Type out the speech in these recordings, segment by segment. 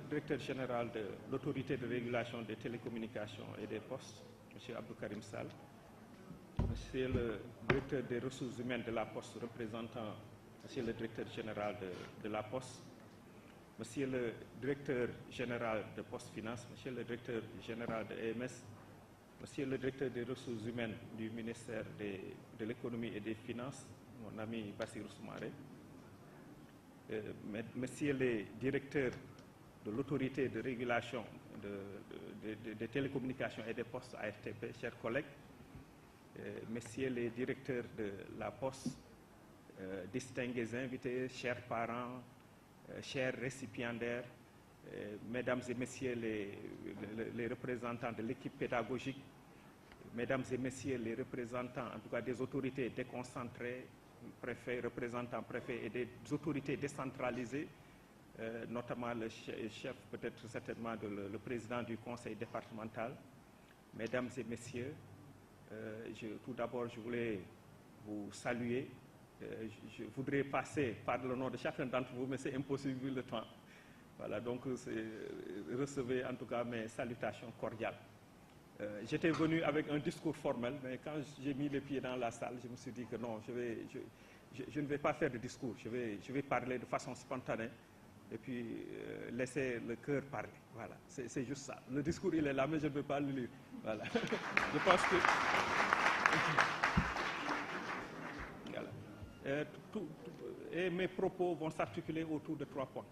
directeur général de l'autorité de régulation des télécommunications et des postes, M. Abdou Karim Sall, Monsieur le directeur des ressources humaines de la Poste, représentant Monsieur le directeur général de la Poste, Monsieur le directeur général de Poste Finance, Monsieur le directeur général de EMS, Monsieur le directeur des ressources humaines du ministère de l'économie et des finances, mon ami Bassirou Soumaré, Messieurs les directeurs de l'autorité de régulation des télécommunications et des postes ARTP, chers collègues, Messieurs les directeurs de la Poste, distingués invités, chers parents, chers récipiendaires, Mesdames et Messieurs les représentants de l'équipe pédagogique, Mesdames et Messieurs les représentants, en tout cas des autorités déconcentrées, préfets, représentants préfets et des autorités décentralisées, notamment le chef, peut-être certainement le président du conseil départemental, Mesdames et Messieurs, tout d'abord je voulais vous saluer. Je voudrais passer par le nom de chacun d'entre vous, mais c'est impossible vu le temps. Voilà, donc recevez en tout cas mes salutations cordiales. J'étais venu avec un discours formel, mais quand j'ai mis les pieds dans la salle, je me suis dit que non, je ne vais pas faire de discours, je vais parler de façon spontanée et puis laisser le cœur parler. Voilà, c'est juste ça. Le discours, il est là, mais je ne vais pas le lire. Voilà. Je pense que... Voilà. Et mes propos vont s'articuler autour de 3 points.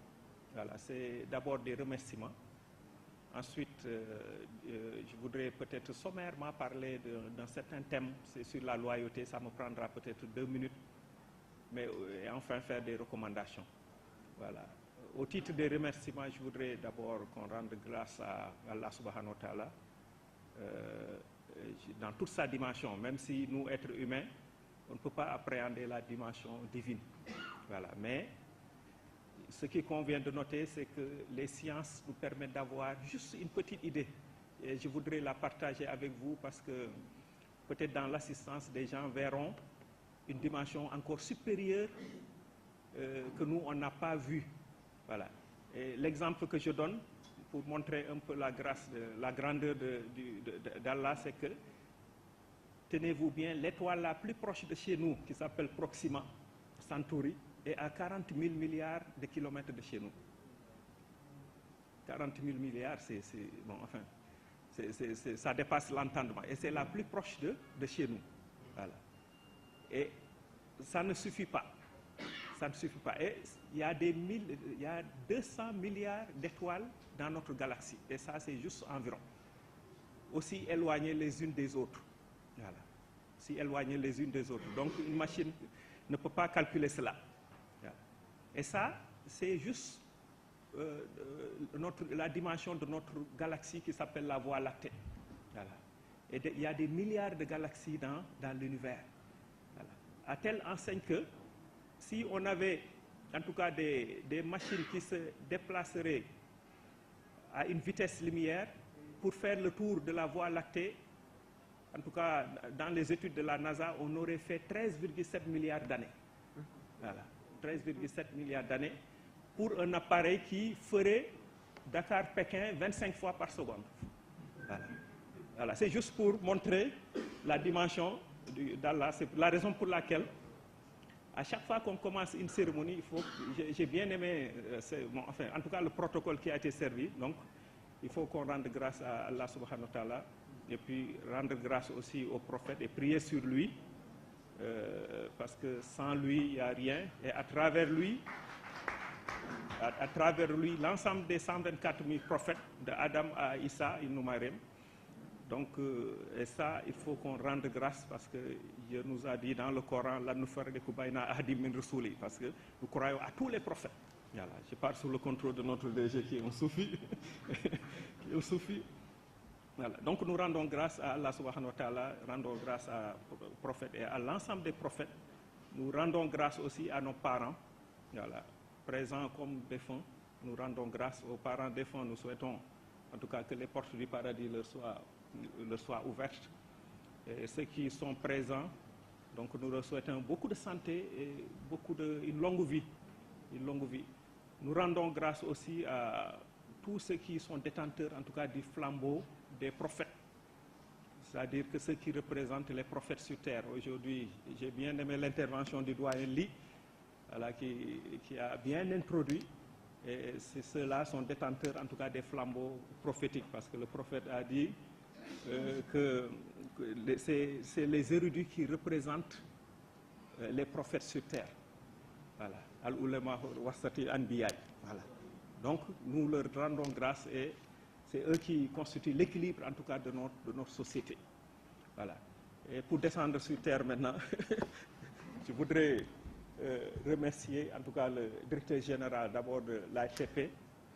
Voilà, c'est d'abord des remerciements. Ensuite, je voudrais peut-être sommairement parler d'un certain thème, c'est sur la loyauté, ça me prendra peut-être 2 minutes, mais et enfin faire des recommandations. Voilà. Au titre des remerciements, je voudrais d'abord qu'on rende grâce à Allah subhanahu wa ta'ala dans toute sa dimension, même si nous, êtres humains, on ne peut pas appréhender la dimension divine. Voilà. Mais ce qui convient de noter, c'est que les sciences nous permettent d'avoir juste une petite idée. Et je voudrais la partager avec vous parce que peut-être dans l'assistance, des gens verront une dimension encore supérieure que nous, on n'a pas vue. Voilà. Et l'exemple que je donne pour montrer un peu la grâce, la grandeur d'Allah, c'est que, tenez-vous bien, l'étoile la plus proche de chez nous, qui s'appelle Proxima Centauri, est à 40 000 milliards de kilomètres de chez nous. 40 000 milliards, bon, enfin, ça dépasse l'entendement. Et c'est la plus proche de chez nous. Voilà. Et ça ne suffit pas. Ça ne suffit pas. Et il y a 200 milliards d'étoiles dans notre galaxie. Et ça, c'est juste environ. Aussi éloignées les unes des autres. Voilà. Aussi éloignées les unes des autres. Donc, une machine ne peut pas calculer cela. Voilà. Et ça, c'est juste la dimension de notre galaxie qui s'appelle la Voie lactée. Voilà. Et il y a des milliards de galaxies dans l'univers. Voilà. À telle enseigne que si on avait en tout cas des machines qui se déplaceraient à une vitesse lumière pour faire le tour de la Voie lactée, en tout cas dans les études de la NASA, on aurait fait 13,7 milliards d'années. Voilà, 13,7 milliards d'années pour un appareil qui ferait Dakar-Pékin 25 fois par seconde. Voilà. Voilà. C'est juste pour montrer la dimension d'Allah. C'est la raison pour laquelle à chaque fois qu'on commence une cérémonie, j'ai bien aimé, bon, enfin, en tout cas le protocole qui a été servi. Donc, il faut qu'on rende grâce à Allah subhanahu wa ta'ala et puis rendre grâce aussi au prophète et prier sur lui, parce que sans lui, il n'y a rien. Et à travers lui, l'ensemble des 124 000 prophètes, de Adam à Issa, ibn Maryam. Donc, et ça, il faut qu'on rende grâce parce que Dieu nous a dit dans le Coran, parce que nous croyons à tous les prophètes. Voilà, je parle sous le contrôle de notre DG qui est un soufi. Voilà. Donc, nous rendons grâce à Allah subhanahu wa ta'ala, rendons grâce aux prophètes et à l'ensemble des prophètes. Nous rendons grâce aussi à nos parents, voilà, présents comme défunts. Nous rendons grâce aux parents défunts. Nous souhaitons en tout cas que les portes du paradis leur soient ouvertes. Et ceux qui sont présents, donc nous leur souhaitons beaucoup de santé et une longue vie. Une longue vie. Nous rendons grâce aussi tous ceux qui sont détenteurs, en tout cas, du flambeau des prophètes. C'est-à-dire que ceux qui représentent les prophètes sur terre. Aujourd'hui, j'ai bien aimé l'intervention du doyen Ly, voilà, qui a bien introduit. Et ceux-là sont détenteurs, en tout cas, des flambeaux prophétiques. Parce que le prophète a dit que c'est les érudits qui représentent les prophètes sur terre. Voilà. Al-Ulama Wasati Anbiya. Voilà. Donc, nous leur rendons grâce et c'est eux qui constituent l'équilibre, en tout cas, de notre société. Voilà. Et pour descendre sur terre maintenant, je voudrais remercier, en tout cas, le directeur général d'abord de l'ARTP,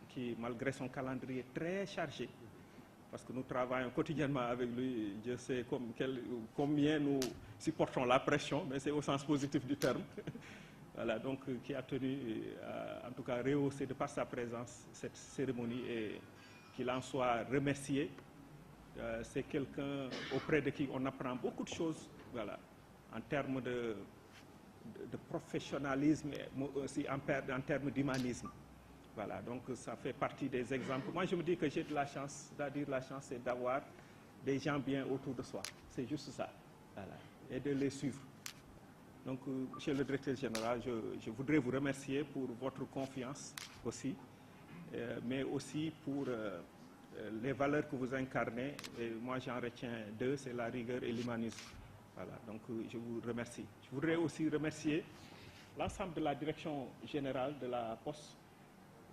qui, malgré son calendrier très chargé, parce que nous travaillons quotidiennement avec lui, je sais combien nous supportons la pression, mais c'est au sens positif du terme. Voilà, donc qui a tenu, en tout cas, rehausser de par sa présence cette cérémonie et qu'il en soit remercié. C'est quelqu'un auprès de qui on apprend beaucoup de choses, voilà, en termes de professionnalisme, mais aussi en termes d'humanisme. Voilà, donc ça fait partie des exemples. Moi, je me dis que j'ai de la chance, c'est-à-dire la chance, c'est d'avoir des gens bien autour de soi. C'est juste ça, voilà, et de les suivre. Donc, monsieur le directeur général, je voudrais vous remercier pour votre confiance aussi, mais aussi pour les valeurs que vous incarnez. Et moi, j'en retiens deux, c'est la rigueur et l'humanisme. Voilà, donc je vous remercie. Je voudrais aussi remercier l'ensemble de la direction générale de la Poste,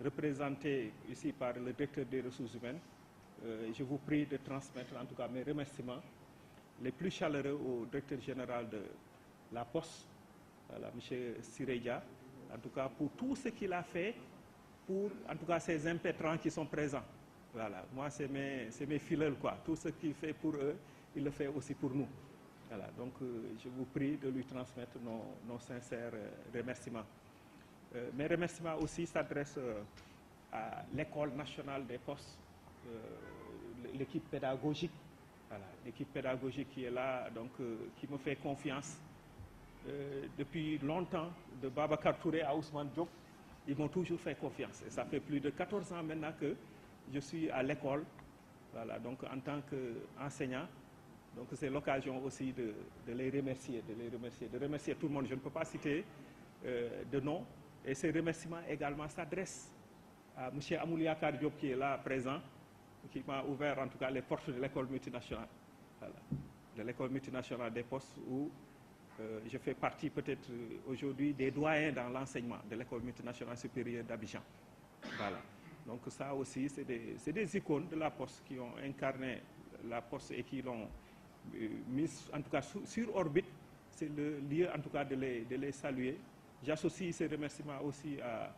représentée ici par le directeur des ressources humaines. Je vous prie de transmettre en tout cas mes remerciements les plus chaleureux au directeur général de la Poste, voilà, M. Sireja, en tout cas pour tout ce qu'il a fait pour, en tout cas, ces impétrants qui sont présents. Voilà, moi c'est mes filleuls, quoi. Tout ce qu'il fait pour eux, il le fait aussi pour nous. Voilà, donc je vous prie de lui transmettre nos sincères remerciements. Mes remerciements aussi s'adressent à l'École nationale des postes, l'équipe pédagogique, voilà, l'équipe pédagogique qui est là, donc qui me fait confiance. Depuis longtemps, de Babacar Touré à Ousmane Diop, ils m'ont toujours fait confiance. Et ça fait plus de 14 ans maintenant que je suis à l'école, voilà, donc en tant qu'enseignant. Donc c'est l'occasion aussi de les remercier, de remercier tout le monde. Je ne peux pas citer de nom. Et ces remerciements également s'adressent à M. Amouliakar Diop qui est là présent, qui m'a ouvert en tout cas les portes de l'école multinationale, voilà, de l'école multinationale des postes où je fais partie peut-être aujourd'hui des doyens dans l'enseignement de l'école multinationale supérieure d'Abidjan. Voilà. Donc ça aussi, c'est des icônes de la Poste qui ont incarné la Poste et qui l'ont mis en tout cas sur orbite. C'est le lieu en tout cas de les saluer. J'associe ces remerciements aussi à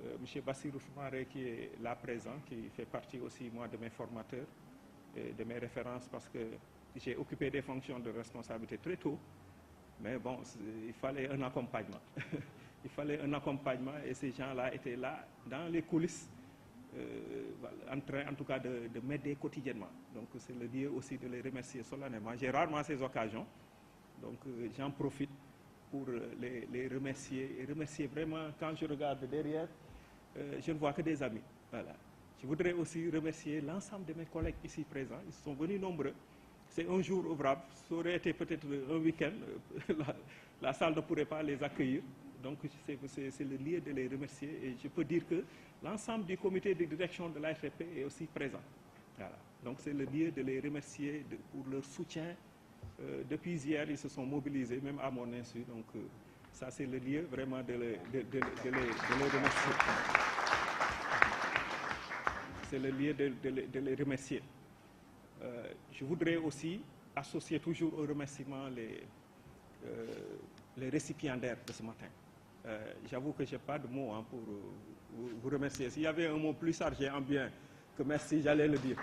M. Bassirou Soumaré qui est là présent, qui fait partie aussi moi de mes formateurs et de mes références parce que j'ai occupé des fonctions de responsabilité très tôt. Mais bon, il fallait un accompagnement. Il fallait un accompagnement et ces gens-là étaient là dans les coulisses en train en tout cas de m'aider quotidiennement. Donc c'est le lieu aussi de les remercier solennellement. J'ai rarement ces occasions, donc j'en profite pour les remercier et remercier vraiment quand je regarde derrière, je ne vois que des amis. Voilà. Je voudrais aussi remercier l'ensemble de mes collègues ici présents. Ils sont venus nombreux. C'est un jour ouvrable. Ça aurait été peut-être un week-end. La salle ne pourrait pas les accueillir. Donc c'est le lieu de les remercier et je peux dire que l'ensemble du comité de direction de l'ARTP est aussi présent. Voilà. Donc c'est le lieu de les remercier pour leur soutien. Depuis hier, ils se sont mobilisés, même à mon insu. Donc ça c'est le lieu vraiment de les remercier. C'est le lieu de les remercier. Je voudrais aussi associer toujours au remerciement les récipiendaires de ce matin. J'avoue que je n'ai pas de mots pour vous remercier. S'il y avait un mot plus chargé en bien que merci, j'allais le dire.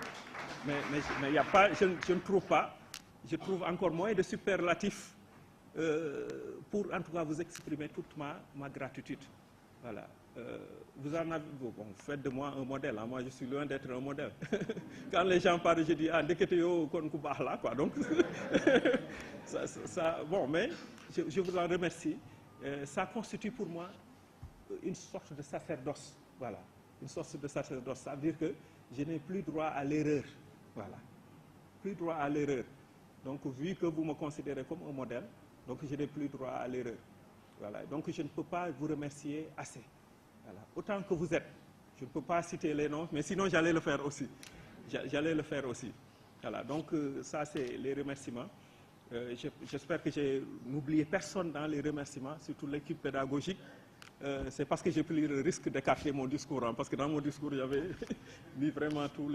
Mais y a pas, je ne trouve pas. Je trouve encore moins de superlatifs pour en tout cas vous exprimer toute ma gratitude. Voilà. Vous en avez, bon, faites de moi un modèle. Hein. Moi, je suis loin d'être un modèle. Quand les gens parlent, je dis ah ndeketeo kon ku baax la quoi. Donc bon, mais je vous en remercie. Ça constitue pour moi une sorte de sacerdoce. Voilà. une sorte de sacerdoce. Ça veut dire que je n'ai plus droit à l'erreur. Voilà. Plus droit à l'erreur. Donc, vu que vous me considérez comme un modèle, donc je n'ai plus droit à l'erreur. Voilà. Donc, je ne peux pas vous remercier assez. Voilà. Autant que vous êtes. Je ne peux pas citer les noms, mais sinon, j'allais le faire aussi. J'allais le faire aussi. Voilà. Donc, ça, c'est les remerciements. J'espère que j'ai n'oublié personne dans les remerciements, surtout l'équipe pédagogique. C'est parce que j'ai pris le risque d'écarter mon discours, hein, parce que dans mon discours, j'avais mis vraiment tous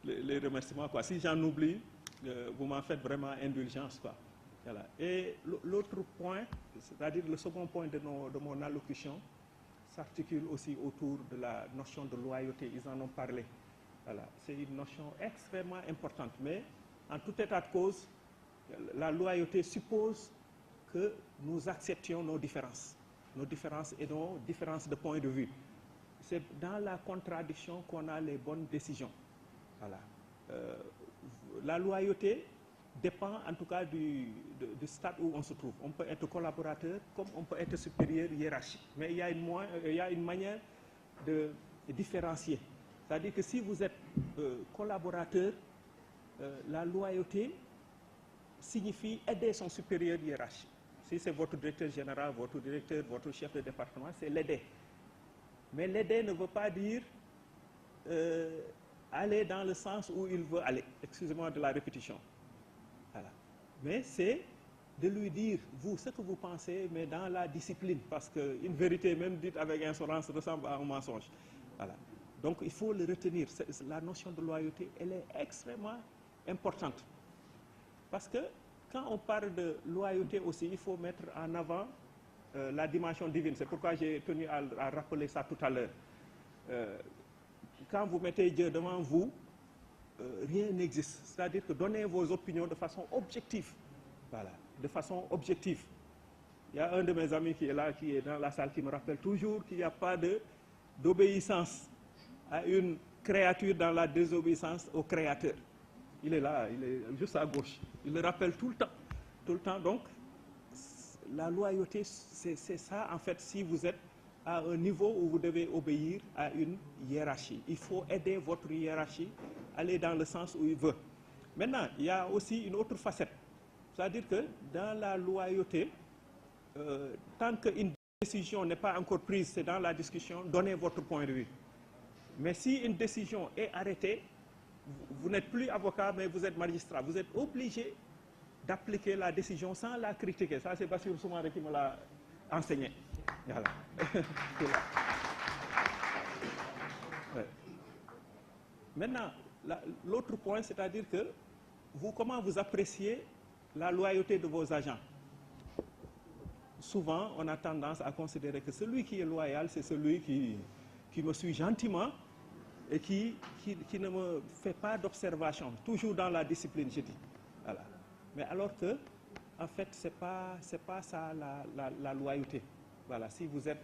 les remerciements, quoi. Si j'en oublie, vous m'en faites vraiment indulgence, quoi. Voilà. Et l'autre point, c'est-à-dire le second point de mon allocution, s'articule aussi autour de la notion de loyauté. Ils en ont parlé. Voilà. C'est une notion extrêmement importante, mais en tout état de cause, la loyauté suppose que nous acceptions nos différences et nos différences de point de vue. C'est dans la contradiction qu'on a les bonnes décisions. Voilà. La loyauté dépend en tout cas du stade où on se trouve. On peut être collaborateur comme on peut être supérieur hiérarchique. Mais il y a une manière de différencier. C'est-à-dire que si vous êtes collaborateur, la loyauté signifie aider son supérieur hiérarchique. Si c'est votre directeur général, votre directeur, votre chef de département, c'est l'aider. Mais l'aider ne veut pas dire aller dans le sens où il veut aller. Excusez-moi de la répétition. Voilà. Mais c'est de lui dire, vous, ce que vous pensez, mais dans la discipline. Parce qu'une vérité, même dite avec insolence, ressemble à un mensonge. Voilà. Donc, il faut le retenir. La notion de loyauté, elle est extrêmement importante. Parce que quand on parle de loyauté aussi, il faut mettre en avant la dimension divine. C'est pourquoi j'ai tenu à rappeler ça tout à l'heure. Quand vous mettez Dieu devant vous, rien n'existe. C'est-à-dire que donnez vos opinions de façon objective. Voilà, de façon objective. Il y a un de mes amis qui est là, qui est dans la salle, qui me rappelle toujours qu'il n'y a pas d'obéissance à une créature dans la désobéissance au Créateur. Il est là, il est juste à gauche. Il le rappelle tout le temps. Tout le temps. Donc, la loyauté, c'est ça, en fait, si vous êtes à un niveau où vous devez obéir à une hiérarchie. Il faut aider votre hiérarchie à aller dans le sens où il veut. Maintenant, il y a aussi une autre facette. C'est-à-dire que dans la loyauté, tant qu'une décision n'est pas encore prise, c'est dans la discussion, donnez votre point de vue. Mais si une décision est arrêtée, vous n'êtes plus avocat, mais vous êtes magistrat. Vous êtes obligé d'appliquer la décision sans la critiquer. Ça, c'est Bassirou Soumaré qui me l'a enseigné. Voilà. Ouais. Maintenant, l'autre point, c'est-à-dire que comment vous appréciez la loyauté de vos agents? Souvent, on a tendance à considérer que celui qui est loyal, c'est celui qui me suit gentiment et qui ne me fait pas d'observation, toujours dans la discipline, je dis. Voilà. Mais alors que, en fait, c'est pas ça la loyauté. Voilà, si vous êtes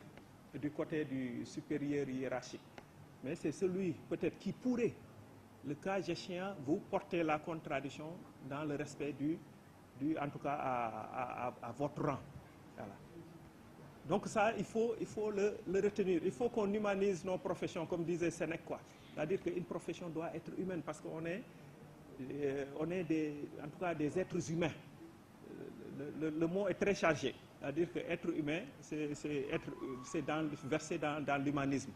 du côté du supérieur hiérarchique. Mais c'est celui, peut-être, qui pourrait, le cas échéant, vous porter la contradiction dans le respect en tout cas, à votre rang. Voilà. Donc ça, il faut le retenir. Il faut qu'on humanise nos professions, comme disait Sénèque, quoi. C'est-à-dire qu'une profession doit être humaine, parce qu'on est, en tout cas des êtres humains. Le mot est très chargé. C'est-à-dire qu'être humain, c'est versé dans l'humanisme.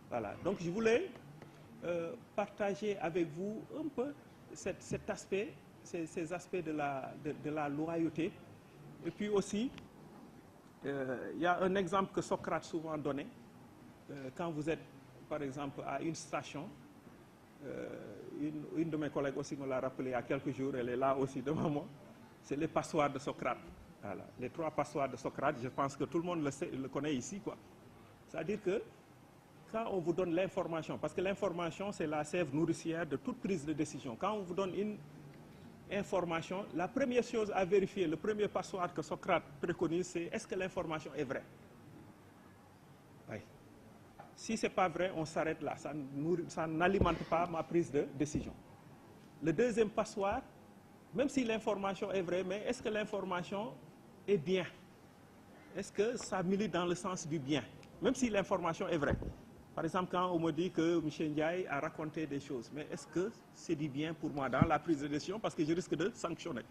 Voilà. Donc je voulais partager avec vous un peu cet aspect, ces aspects de la loyauté. Et puis aussi, il y a un exemple que Socrate souvent donnait. Quand vous êtes, par exemple, à une station, une de mes collègues aussi me l'a rappelé il y a quelques jours, elle est là aussi devant moi, c'est les passoires de Socrate. Voilà. Les 3 passoires de Socrate, je pense que tout le monde le connaît ici, quoi. C'est-à-dire que quand on vous donne l'information, parce que l'information, c'est la sève nourricière de toute prise de décision. Quand on vous donne une information, la première chose à vérifier, le premier passoire que Socrate préconise, c'est est-ce que l'information est vraie? Oui. Si ce n'est pas vrai, on s'arrête là. Ça n'alimente pas ma prise de décision. Le deuxième passoire, même si l'information est vraie, mais est-ce que l'information est bien? Est-ce que ça milite dans le sens du bien? Même si l'information est vraie. Par exemple, quand on me dit que M. Ndiaye a raconté des choses, mais est-ce que c'est du bien pour moi dans la prise de décision parce que je risque de sanctionner?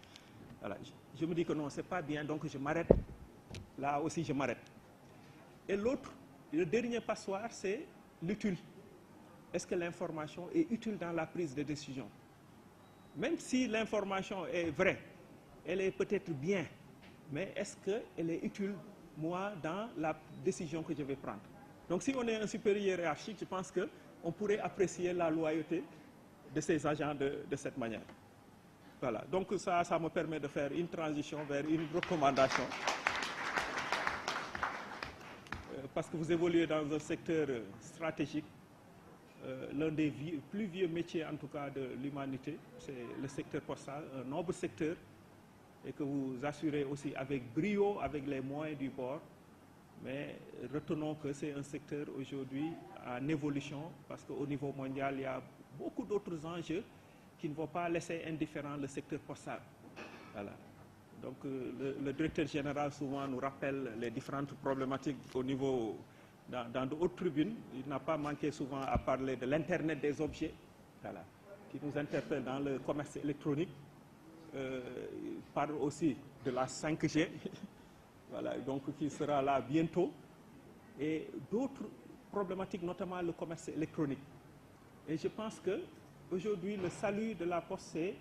Voilà. Je me dis que non, ce n'est pas bien, donc je m'arrête. Là aussi, je m'arrête. Et l'autre, le dernier passoire, c'est l'utile. Est-ce que l'information est utile dans la prise de décision? Même si l'information est vraie, elle est peut-être bien, mais est-ce qu'elle est utile, moi, dans la décision que je vais prendre? Donc si on est un supérieur hiérarchique, je pense qu'on pourrait apprécier la loyauté de ces agents de cette manière. Voilà, donc ça me permet de faire une transition vers une recommandation. Parce que vous évoluez dans un secteur stratégique, l'un des plus vieux métiers en tout cas de l'humanité, c'est le secteur postal, un noble secteur, et que vous assurez aussi avec brio, avec les moyens du bord. Mais retenons que c'est un secteur aujourd'hui en évolution parce qu'au niveau mondial, il y a beaucoup d'autres enjeux qui ne vont pas laisser indifférent le secteur postal. Voilà. Donc le directeur général souvent nous rappelle les différentes problématiques au niveau, dans de hautes tribunes. Il n'a pas manqué souvent à parler de l'Internet des objets, voilà, qui nous interpelle dans le commerce électronique. Il parle aussi de la 5G. Voilà, donc qui sera là bientôt, et d'autres problématiques, notamment le commerce électronique. Et je pense qu'aujourd'hui, le salut de la Poste, c'est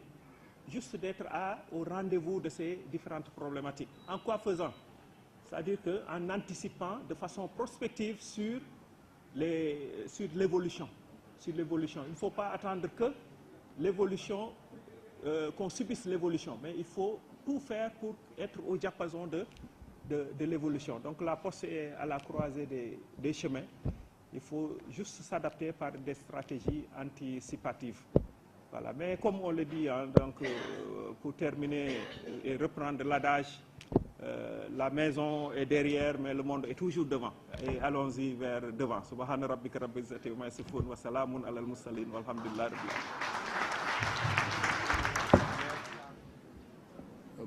juste d'être au rendez-vous de ces différentes problématiques. En quoi faisant? C'est-à-dire qu'en anticipant de façon prospective sur l'évolution. Il ne faut pas attendre que l'évolution, qu'on subisse l'évolution, mais il faut tout faire pour être au diapason de l'évolution. Donc la Poste est à la croisée des chemins. Il faut juste s'adapter par des stratégies anticipatives. Voilà. Mais comme on le dit, hein, donc, pour terminer et reprendre l'adage, la maison est derrière, mais le monde est toujours devant. Et allons-y vers devant. Subhana rabbika rabbil izzati wa yasifun wa salamun alal mursalin walhamdulillahi rabbil alamin.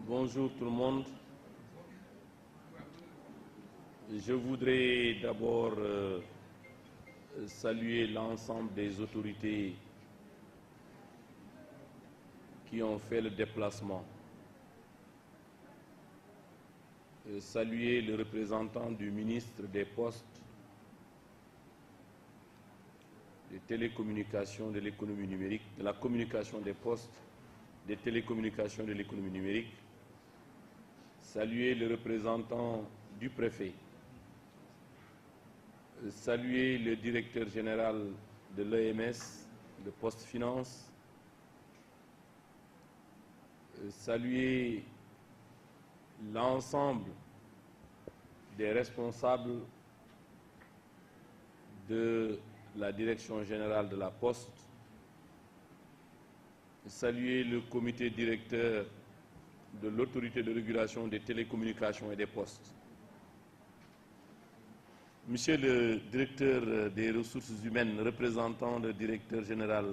Bonjour tout le monde. Je voudrais d'abord saluer l'ensemble des autorités qui ont fait le déplacement. Saluer le représentant du ministre des Postes, des télécommunications, de l'économie numérique, de la communication des postes, des télécommunications, de l'économie numérique. Saluer le représentant du préfet. Saluer le directeur général de l'EMS, de Poste Finance. Saluer l'ensemble des responsables de la direction générale de la Poste. Saluer le comité directeur de l'autorité de régulation des télécommunications et des postes. Monsieur le directeur des ressources humaines, représentant le directeur général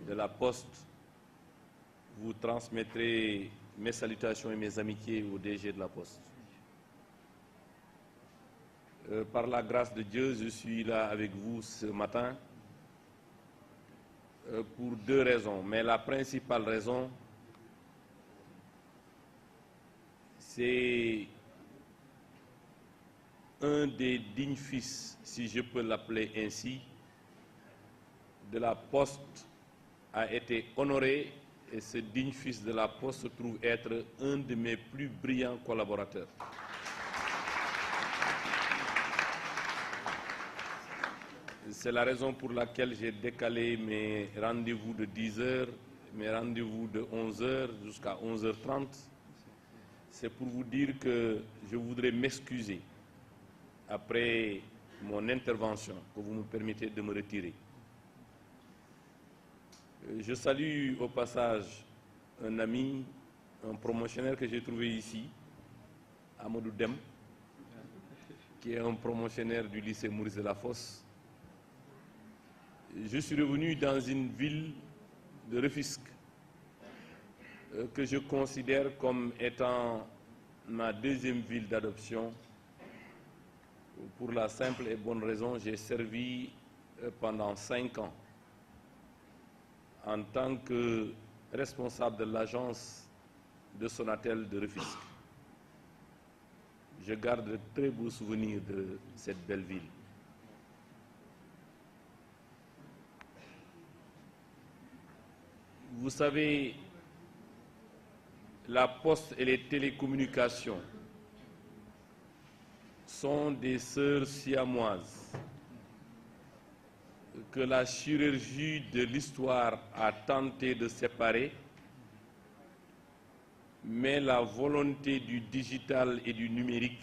de la Poste, vous transmettrez mes salutations et mes amitiés au DG de la Poste. Par la grâce de Dieu, je suis là avec vous ce matin pour deux raisons. Mais la principale raison, c'est un des dignes fils, si je peux l'appeler ainsi, de la Poste a été honoré, et ce digne fils de la Poste se trouve être un de mes plus brillants collaborateurs. C'est la raison pour laquelle j'ai décalé mes rendez-vous de 10 h, mes rendez-vous de 11 h jusqu'à 11h30. C'est pour vous dire que je voudrais m'excuser après mon intervention, que vous me permettez de me retirer. Je salue au passage un ami, un promotionnaire que j'ai trouvé ici, Amadou Dem, qui est un promotionnaire du lycée Maurice Delafosse. Je suis revenu dans une ville de Rufisque que je considère comme étant ma deuxième ville d'adoption, pour la simple et bonne raison, j'ai servi pendant 5 ans en tant que responsable de l'agence de Sonatel de Rufisque. Je garde de très beaux souvenirs de cette belle ville. Vous savez, la poste et les télécommunications sont des sœurs siamoises que la chirurgie de l'histoire a tenté de séparer, mais la volonté du digital et du numérique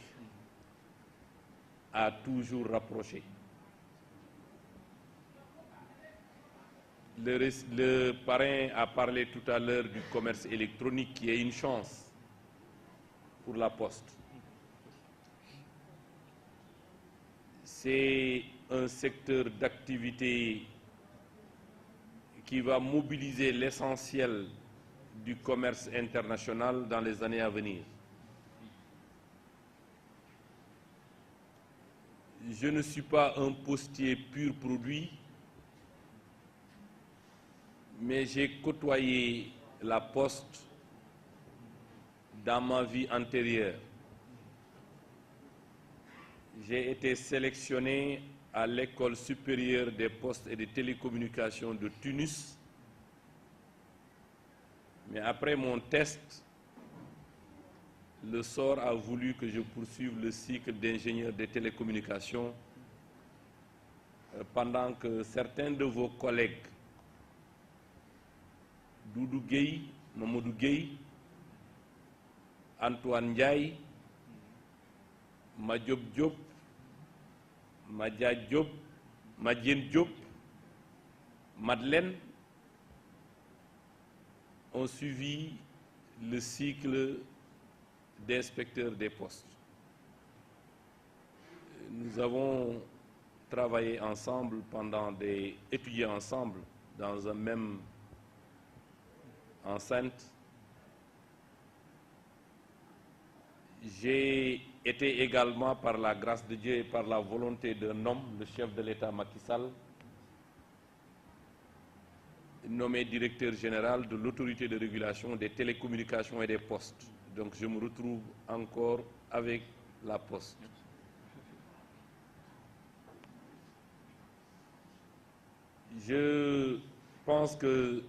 a toujours rapproché. Le parrain a parlé tout à l'heure du commerce électronique qui est une chance pour la Poste. C'est un secteur d'activité qui va mobiliser l'essentiel du commerce international dans les années à venir. Je ne suis pas un postier pur produit, mais j'ai côtoyé la Poste dans ma vie antérieure. J'ai été sélectionné à l'École supérieure des postes et des télécommunications de Tunis. Mais après mon test, le sort a voulu que je poursuive le cycle d'ingénieur des télécommunications pendant que certains de vos collègues, Doudou Gueye, Mamadou Gueye, Antoine Ndiaye, Madiop Diop, Madia Diop, Madien Diop, Madeleine ont suivi le cycle d'inspecteur des postes. Nous avons travaillé ensemble étudié ensemble dans un même enceinte. J'ai été également, par la grâce de Dieu et par la volonté d'un homme, le chef de l'État Macky Sall, nommé directeur général de l'autorité de régulation des télécommunications et des postes. Donc je me retrouve encore avec la Poste. Je pense que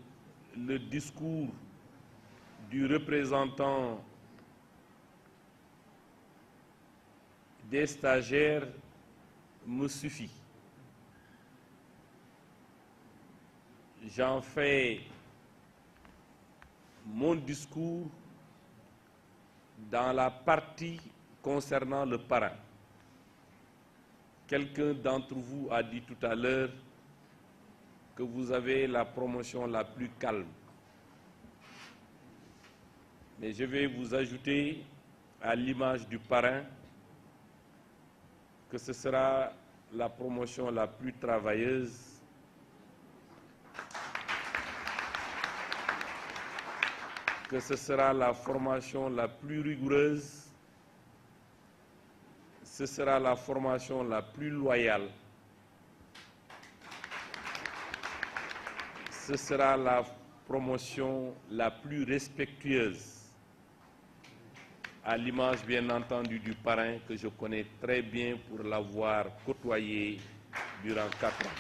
le discours du représentant des stagiaires me suffit. J'en fais mon discours dans la partie concernant le parrain. Quelqu'un d'entre vous a dit tout à l'heure que vous avez la promotion la plus calme. Mais je vais vous ajouter à l'image du parrain que ce sera la promotion la plus travailleuse, que ce sera la formation la plus rigoureuse, ce sera la formation la plus loyale, ce sera la promotion la plus respectueuse, à l'image bien entendu du parrain que je connais très bien pour l'avoir côtoyé durant 4 ans.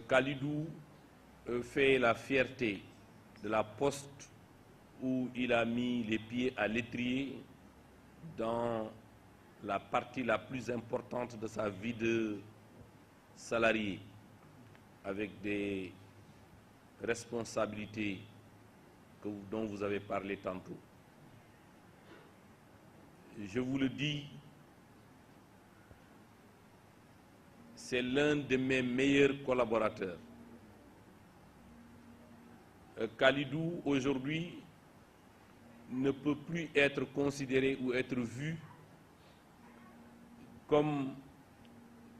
Khalidou fait la fierté de la Poste où il a mis les pieds à l'étrier dans la partie la plus importante de sa vie de salarié, avec des responsabilités dont vous avez parlé tantôt. Je vous le dis, c'est l'un de mes meilleurs collaborateurs. Khalidou, aujourd'hui, ne peut plus être considéré ou être vu comme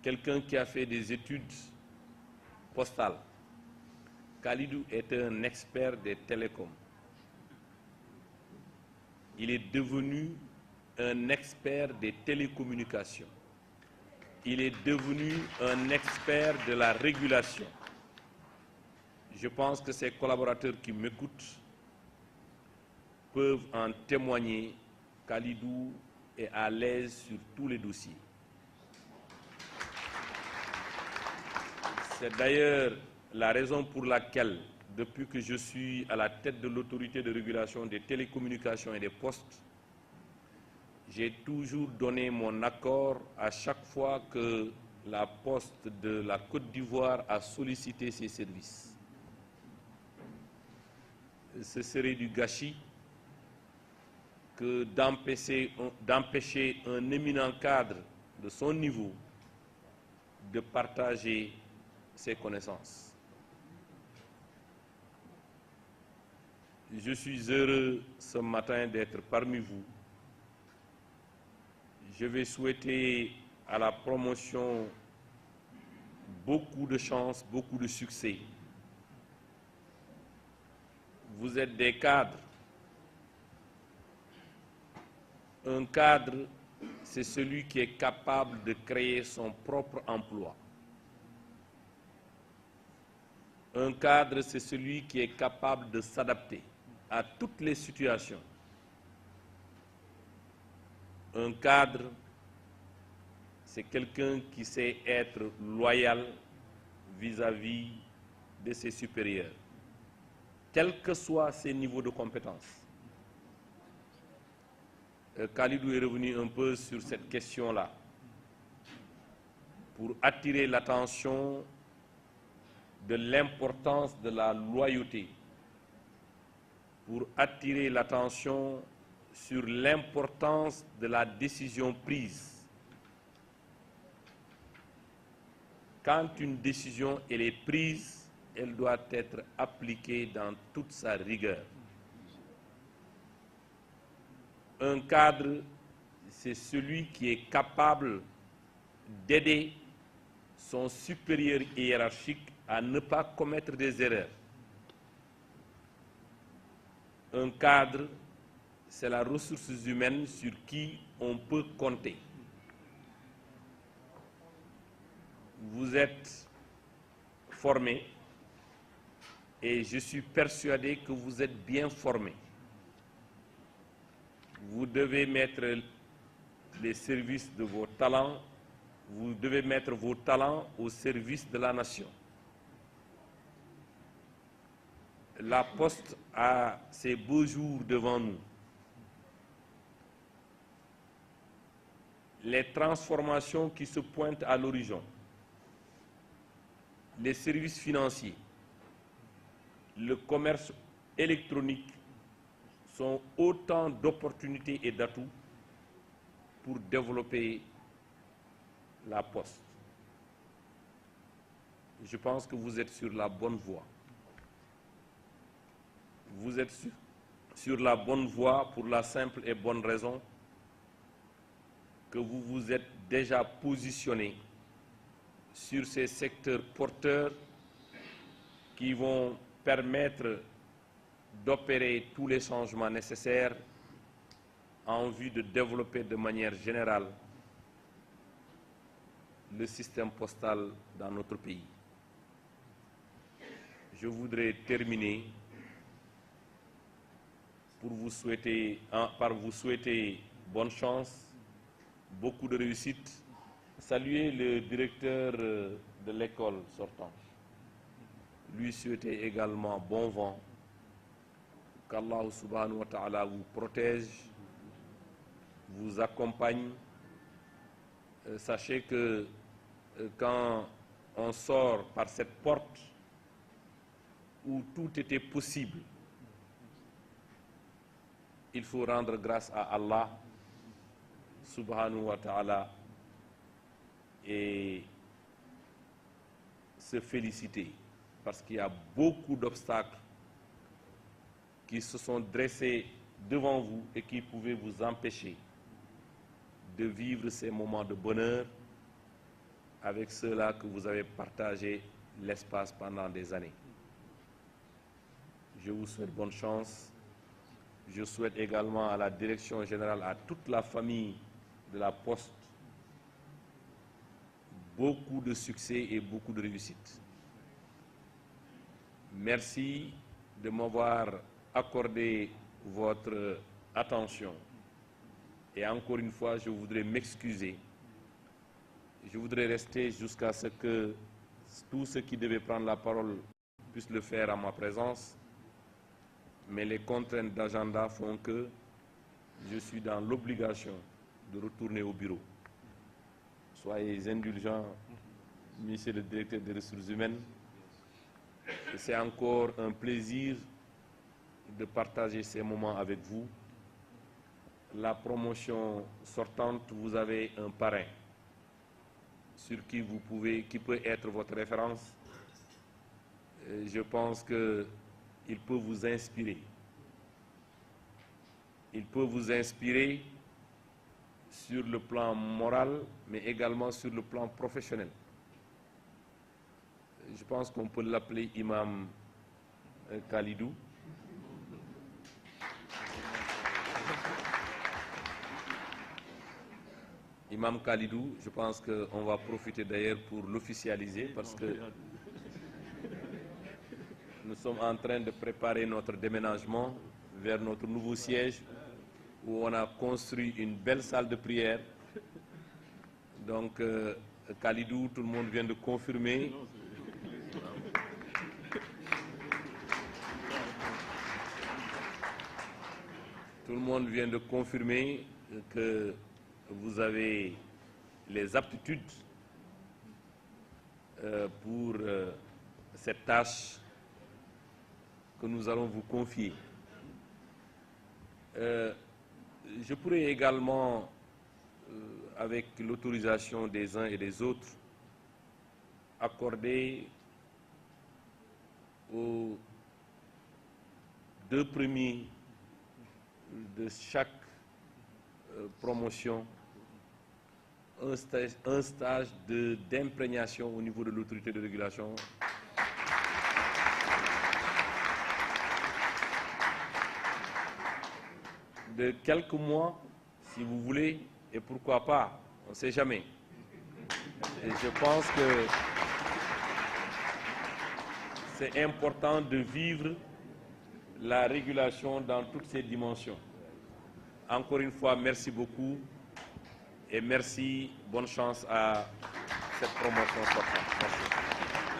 quelqu'un qui a fait des études postales. Khalidou est un expert des télécoms. Il est devenu un expert des télécommunications. Il est devenu un expert de la régulation. Je pense que ces collaborateurs qui m'écoutent peuvent en témoigner. Khalidou est à l'aise sur tous les dossiers. C'est d'ailleurs la raison pour laquelle, depuis que je suis à la tête de l'autorité de régulation des télécommunications et des postes, j'ai toujours donné mon accord à chaque fois que la Poste de la Côte d'Ivoire a sollicité ses services. Ce serait du gâchis que d'empêcher un éminent cadre de son niveau de partager ses connaissances. Je suis heureux ce matin d'être parmi vous. Je vais souhaiter à la promotion beaucoup de chance, beaucoup de succès. Vous êtes des cadres. Un cadre, c'est celui qui est capable de créer son propre emploi. Un cadre, c'est celui qui est capable de s'adapter à toutes les situations. Un cadre, c'est quelqu'un qui sait être loyal vis-à-vis de ses supérieurs, quels que soient ses niveaux de compétences. Khalidou est revenu un peu sur cette question-là pour attirer l'attention de l'importance de la loyauté, pour attirer l'attention sur l'importance de la décision prise. Quand une décision est prise, elle doit être appliquée dans toute sa rigueur. Un cadre, c'est celui qui est capable d'aider son supérieur hiérarchique à ne pas commettre des erreurs. Un cadre, c'est la ressource humaine sur qui on peut compter. Vous êtes formé et je suis persuadé que vous êtes bien formé. Vous devez mettre les services de vos talents, vous devez mettre vos talents au service de la nation. La Poste a ses beaux jours devant nous. Les transformations qui se pointent à l'horizon, les services financiers, le commerce électronique sont autant d'opportunités et d'atouts pour développer la Poste. Je pense que vous êtes sur la bonne voie. Vous êtes sur la bonne voie pour la simple et bonne raison que vous vous êtes déjà positionné sur ces secteurs porteurs qui vont permettre d'opérer tous les changements nécessaires en vue de développer de manière générale le système postal dans notre pays. Je voudrais terminer par vous souhaiter bonne chance, beaucoup de réussite, saluer le directeur de l'école sortante, lui souhaiter également bon vent, qu'Allah subhanahu wa ta'ala vous protège, vous accompagne. Sachez que quand on sort par cette porte où tout était possible, il faut rendre grâce à Allah subhanahu wa ta'ala et se féliciter parce qu'il y a beaucoup d'obstacles qui se sont dressés devant vous et qui pouvaient vous empêcher de vivre ces moments de bonheur avec ceux-là que vous avez partagé l'espace pendant des années. Je vous souhaite bonne chance. Je souhaite également à la direction générale, à toute la famille de la Poste, beaucoup de succès et beaucoup de réussite. Merci de m'avoir accordé votre attention. Et encore une fois, je voudrais m'excuser. Je voudrais rester jusqu'à ce que tous ceux qui devaient prendre la parole puissent le faire en ma présence. Mais les contraintes d'agenda font que je suis dans l'obligation de retourner au bureau. Soyez indulgents, monsieur le directeur des ressources humaines. C'est encore un plaisir de partager ces moments avec vous. La promotion sortante, vous avez un parrain sur qui qui peut être votre référence. Je pense qu'il peut vous inspirer. Il peut vous inspirer sur le plan moral, mais également sur le plan professionnel. Je pense qu'on peut l'appeler Imam Khalidou. Imam Khalidou, je pense qu'on va profiter d'ailleurs pour l'officialiser parce que nous sommes en train de préparer notre déménagement vers notre nouveau siège où on a construit une belle salle de prière. Donc, Khalidou, tout le monde vient de confirmer. Tout le monde vient de confirmer que vous avez les aptitudes pour cette tâche que nous allons vous confier. Je pourrais également, avec l'autorisation des uns et des autres, accorder aux deux premiers de chaque promotion un stage d'imprégnation au niveau de l'autorité de régulation. De quelques mois, si vous voulez, et pourquoi pas, on ne sait jamais. Et je pense que c'est important de vivre la régulation dans toutes ses dimensions. Encore une fois, merci beaucoup et merci, bonne chance à cette promotion sortante. Merci.